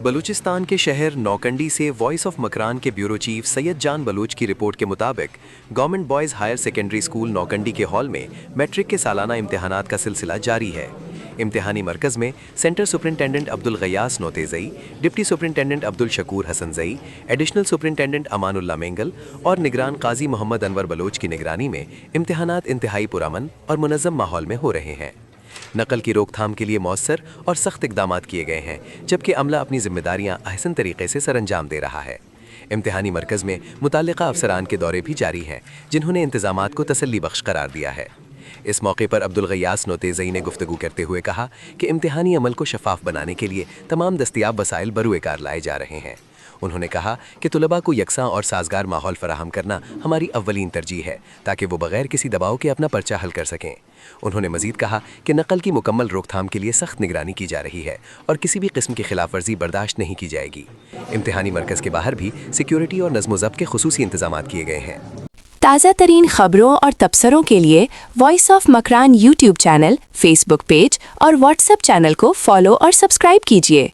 बलूचिस्तान के शहर नौकंडी से वॉइस ऑफ मकरान के ब्यूरो चीफ सैयद जान बलूच की रिपोर्ट के मुताबिक government boys higher secondary school Naukundi के हॉल में मैट्रिक के सालाना इम्तिहानात का सिलसिला जारी है। इम्तिहानी मरकज़ में centre superintendent Abdul Ghayas Notezai, deputy superintendent Abdul Shakoor Hasanzai, additional superintendent Amanullah Mengal और निगरान काजी मोहम्मद अनवर बलोच की निगरानी में इम्तिहानात इंतहाई पुरअमन और मुनज़्ज़म माहौल में हो रहे हैं। नकल की रोकथाम के लिए मौसर और सख्त इक़दामात किए गए हैं, जबकि अमला अपनी जिम्मेदारियां अहसन तरीके से सरअंजाम दे रहा है। इम्तिहानी मरकज़ में मुताल्लिक़ा अफसरान के दौरे भी जारी हैं, जिन्होंने इंतज़ामात को तसल्ली बख्श करार दिया है। इस मौके पर अब्दुल गयास नोतेज़ई ने गुफ्तगू करते हुए कहा कि इम्तिहानी अमल को शफाफ बनाने के लिए तमाम दस्तियाब वसाइल बरूए कार लाए जा रहे हैं। उन्होंने कहा कि तुलबा को यकसां और साजगार माहौल फराहम करना हमारी अव्वलीन तरजीह है, ताकि वो बगैर किसी दबाव के अपना पर्चा हल कर सकें। उन्होंने मजीद कहा कि नकल की मुकम्मल रोकथाम के लिए सख्त निगरानी की जा रही है और किसी भी किस्म की खिलाफ वर्जी बर्दाश्त नहीं की जाएगी। इम्तिहानी मरकज़ के बाहर भी सिक्योरिटी और नज़्म ज़ब्त के खुसूसी इंतजामात किए गए हैं। ताज़ा तरीन खबरों और तबसरों के लिए voice of Makran YouTube channel, Facebook page और व्हाट्सएप चैनल को फॉलो और सब्सक्राइब कीजिए।